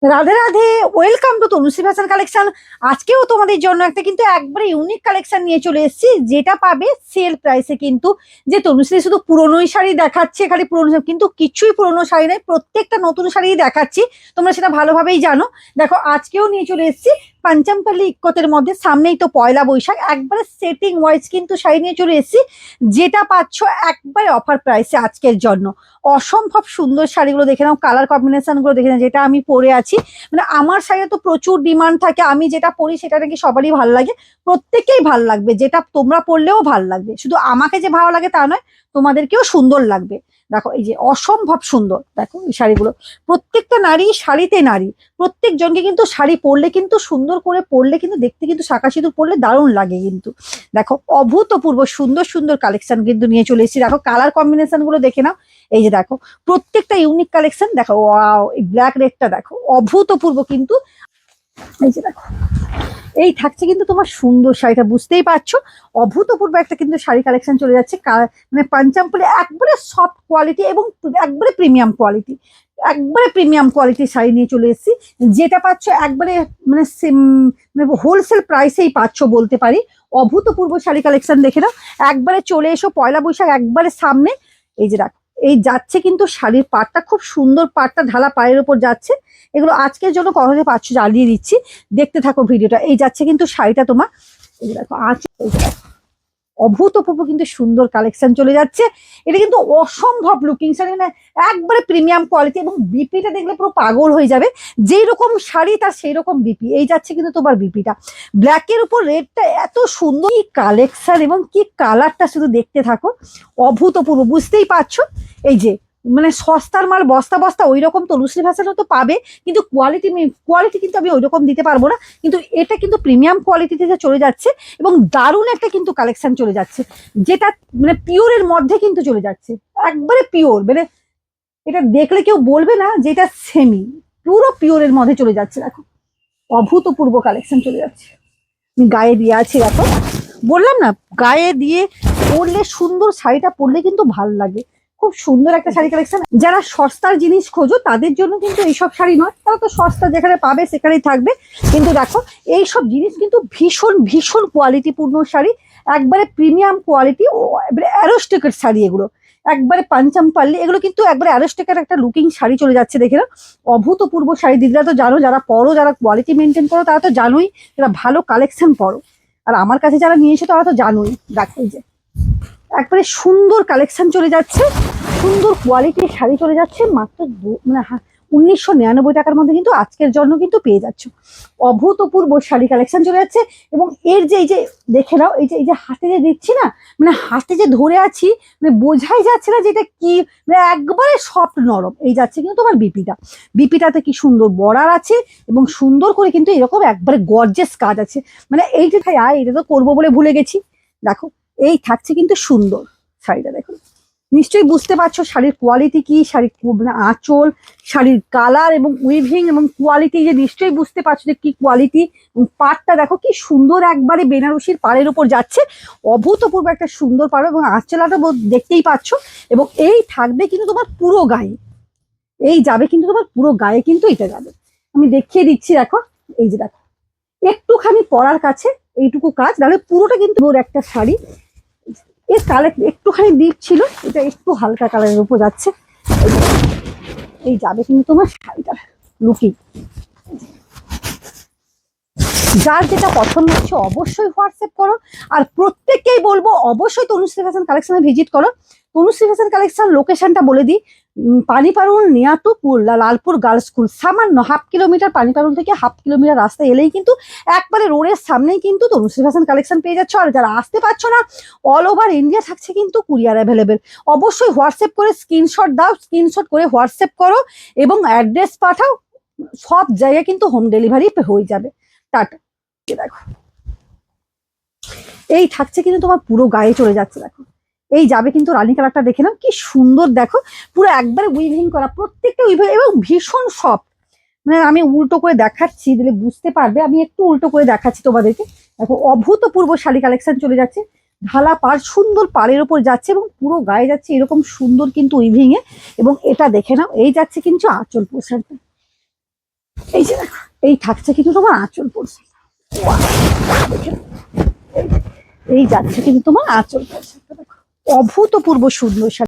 Radhe Radhe. Welcome to Tanushree fashion collection. আজকেও তোমাদের জন্য একটা কিন্তু একবারে ইউনিক কালেকশন নিয়ে চলে এসেছি, যেটা পাবে সেল প্রাইসে। কিন্তু যে তনুশ্রী শুধু পুরনোই শাড়ি দেখাচ্ছে, খালি পুরনো কিন্তু কিছুই পুরনো শাড়ি নেই, প্রত্যেকটা নতুন শাড়ি দেখাচ্ছি, তোমরা সেটা ভালোভাবেই জানো। দেখো আজকেও নিয়ে চলে এসেছি পাঞ্চামপাল্লি ইক্কতের মধ্যে, সামনেই তো পয়লা বৈশাখ, একবারে সেটিং ওয়াইজ কিন্তু শাড়ি নিয়ে চলে এসেছি, যেটা পাচ্ছ একবারে অফার প্রাইসে আজকের জন্য। অসম্ভব সুন্দর শাড়িগুলো দেখে নাও, কালার কম্বিনেশন গুলো দেখে নাও। যেটা আমি পরে আছি, মানে আমার শাড়িতে তো প্রচুর ডিমান্ড থাকে, আমি যেটা পরি সেটা নাকি সবারই ভালো লাগে, প্রত্যেকেই ভালো লাগবে, যেটা তোমরা পরলেও ভালো লাগবে। শুধু আমাকে যে ভালো লাগে তা নয়, তোমাদেরকেও সুন্দর লাগবে। দেখো এই যে অসম্ভব সুন্দর, দেখো এই শাড়িগুলো, প্রত্যেকটা নারী শাড়িতে নারী, প্রত্যেক জনকে কিন্তু শাড়ি পরলে কিন্তু সুন্দর করে পরলে কিন্তু দেখতে কিন্তু শাঁখা সিঁদুর পরলে দারুণ লাগে কিন্তু। দেখো অভূতপূর্ব সুন্দর সুন্দর কালেকশন কিন্তু নিয়ে চলে এসেছি। দেখো কালার কম্বিনেশন গুলো দেখে নাও। এই যে দেখো প্রত্যেকটা ইউনিক কালেকশন। দেখো ওয়াও, এই ব্ল্যাক রেডটা দেখো অভূতপূর্ব কিন্তু। এই যে দেখো, এই থাকছে কিন্তু তোমার সুন্দর শাড়িটা, বুঝতেই পারছো অভূতপূর্ব একটা কিন্তু শাড়ি কালেকশন চলে যাচ্ছে। মানে পাঞ্জাবপুরে একবারে সফট কোয়ালিটি এবং একবারে প্রিমিয়াম কোয়ালিটি, একবারে প্রিমিয়াম কোয়ালিটির শাড়ি নিয়ে চলে এসেছি, যেটা পাচ্ছ একবারে মানে মানে হোলসেল প্রাইসেই পাচ্ছ বলতে পারি। অভূতপূর্ব শাড়ি কালেকশন দেখে নাও। একবারে চলে এসো পয়লা বৈশাখ একবারে সামনে। এই যে দেখো, এই যাচ্ছে কিন্তু শাড়ির পাড়টা খুব সুন্দর, পাড়টা ঢালা পায়ের ওপর যাচ্ছে। এগুলো আজকের জন্য কততে পাচ্ছ জ্বালিয়ে দিচ্ছি, দেখতে থাকো ভিডিওটা। এই যাচ্ছে কিন্তু শাড়িটা তোমার, এই যে দেখো আঁচ, এই যে দেখো অভূতপূর্ব কিন্তু সুন্দর কালেকশন চলে যাচ্ছে। এটা কিন্তু অসম্ভব লুকিং শাড়ি, মানে একবারে প্রিমিয়াম কোয়ালিটি, এবং বিপিটা দেখলে পুরো পাগল হয়ে যাবে। যেই রকম শাড়ি তার সেই রকম বিপি। এই যাচ্ছে কিন্তু তোমার বিপিটা, ব্ল্যাকের উপর রেডটা এত সুন্দর কি কালেকশন এবং কি কালারটা, শুধু দেখতে থাকো অভূতপূর্ব, বুঝতেই পারছো। এই যে মানে সস্তার মাল বস্তা বস্তা ওই রকম তনুশ্রী ফ্যাশনও তো পাবে, কিন্তু কোয়ালিটি কিন্তু আমি ওই রকম দিতে পারবো না। কিন্তু এটা কিন্তু প্রিমিয়াম কোয়ালিটিতে চলে যাচ্ছে, এবং দারুণ একটা কিন্তু কালেকশন চলে যাচ্ছে, যেটা মানে পিওরের মধ্যে কিন্তু চলে যাচ্ছে, একবারে পিওর। মানে এটা দেখলে কেউ বলবে না যে এটা সেমি, পুরো পিওরের মধ্যে চলে যাচ্ছে। দেখো অভূতপূর্ব কালেকশন চলে যাচ্ছে। আমি গায়ে দিয়ে আছি দেখো, বললাম না গায়ে দিয়ে পরলে সুন্দর, শাড়িটা পরলে কিন্তু ভালো লাগে। খুব সুন্দর একটা শাড়ি কালেকশন। যারা সস্তার জিনিস খোঁজো তাদের জন্য কিন্তু এইসব শাড়ি নয়, তারা তো সস্তা যেখানে পাবে সেখানেই থাকবে। কিন্তু দেখো এইসব জিনিস কিন্তু ভীষণ ভীষণ কোয়ালিটিপূর্ণ শাড়ি, একবারে প্রিমিয়াম কোয়ালিটি ও অ্যারোস্টেকের শাড়ি এগুলো, একবারে পাঞ্চামপাল্লি, এগুলো কিন্তু একবারে অ্যারোস্টেকের একটা লুকিং শাড়ি চলে যাচ্ছে দেখে না। অভূতপূর্ব শাড়ি, দিদিরা তো জানো, যারা পরো, যারা কোয়ালিটি মেনটেন করো তারা তো জানোই, যারা ভালো কালেকশন পরো, আর আমার কাছে যারা নিয়েছে তারা তো জানোই। দেখো এই যে একবারে সুন্দর কালেকশন চলে যাচ্ছে, সুন্দর কোয়ালিটির শাড়ি চলে যাচ্ছে মাত্র মানে 1999 টাকার মধ্যে কিন্তু আজকের জন্য কিন্তু পেয়ে যাচ্ছ। অভূতপূর্ব শাড়ি কালেকশন চলে যাচ্ছে। এবং এর যে এই যে দেখে নাও, এই যে হাতে যে দিচ্ছি না, মানে হাতে যে ধরে আছি, মানে বোঝাই যাচ্ছে না যেটা কি, মানে একবারে সফট নরম। এই যাচ্ছে কিন্তু তোমার বিপিটাতে কি সুন্দর বর্ডার আছে, এবং সুন্দর করে কিন্তু এরকম একবারে গর্জেস কাজ আছে। মানে এই যে ভাই এটা তো করবো বলে ভুলে গেছি। দেখো এই থাকছে কিন্তু সুন্দর শাড়িটা, দেখো নিশ্চয়ই বুঝতে পারছো শাড়ির কোয়ালিটি কি, শাড়ির মানে আঁচল, শাড়ির কালার এবং উইভিং এবং কোয়ালিটি, যে নিশ্চয়ই বুঝতে পারছো যে কি কোয়ালিটি। এবং পাড়টা দেখো কি সুন্দর, একবারে বেনারসির পাড়ের ওপর যাচ্ছে, অভূতপূর্ব একটা সুন্দর পাড়, এবং আঁচলাটা দেখতেই পাচ্ছ। এবং এই থাকবে কিন্তু তোমার পুরো গায়ে, এই যাবে কিন্তু তোমার পুরো গায়ে কিন্তু এটা যাবে। আমি দেখিয়ে দিচ্ছি দেখো, এই যে দেখো একটুখানি পরার কাছে এইটুকু কাজ, নাহলে পুরোটা কিন্তু ওর একটা শাড়ি। এর কালার একটুখানি ডিপ ছিল, এটা একটু হালকা কালারের উপর যাচ্ছে। এই যাবে কিন্তু তোমার শাড়িটা লুকিং। যার যেটা পছন্দ হচ্ছে অবশ্যই হোয়াটসঅ্যাপ করো। আর প্রত্যেককেই বলবো অবশ্যই তনুশ্রী ফ্যাশন কালেকশনে ভিজিট করো। তনুশ্রী ফ্যাশন কালেকশন লোকেশনটা বলে দিই, পানিপারুল নিয়াতুপুর লালপুর গার্লস স্কুল, সামান্য হাফ কিলোমিটার, পানিপারুল থেকে হাফ কিলোমিটার রাস্তা এলেই কিন্তু একবারে রোডের সামনেই কিন্তু তনুশ্রী ফ্যাশন কালেকশন পেয়ে যাচ্ছ। আর যারা আসতে পারছো না, অল ওভার ইন্ডিয়া থাকছে কিন্তু কুরিয়ার অ্যাভেলেবেল। অবশ্যই হোয়াটসঅ্যাপ করে স্ক্রিনশট দাও, স্ক্রিনশট করে হোয়াটসঅ্যাপ করো এবং অ্যাড্রেস পাঠাও, সব জায়গায় কিন্তু হোম ডেলিভারি হয়ে যাবে। টাটা। দেখো এই থাকছে কিন্তু তোমার পুরো গায়ে চলে যাচ্ছে। দেখো এই যাবে কিন্তু রানী কালারটা দেখে নাও কি সুন্দর, দেখো পুরো একবারে উইভিং করা, প্রত্যেকটা উইভিং এবং ভীষণ সফট। মানে আমি উল্টো করে দেখাচ্ছি দিলে বুঝতে পারবে, আমি একটু উল্টো করে দেখাচ্ছি তোমাদেরকে। দেখো অভূতপূর্ব শাড়ি কালেকশন চলে যাচ্ছে, ঢালা পাড়, সুন্দর পাড়ের ওপর যাচ্ছে এবং পুরো গায়ে যাচ্ছে এরকম সুন্দর কিন্তু উইভিং এ। এবং এটা দেখে নাও, এই যাচ্ছে কিন্তু আঁচল পোশাকটা, এই যে দেখো, এই থাকছে কিন্তু তোমার আঁচল পড়ছে, এই যাচ্ছে কিন্তু তোমার আঁচল পড়ছে, অভূতপূর্ব সুন্দর শাড়ি।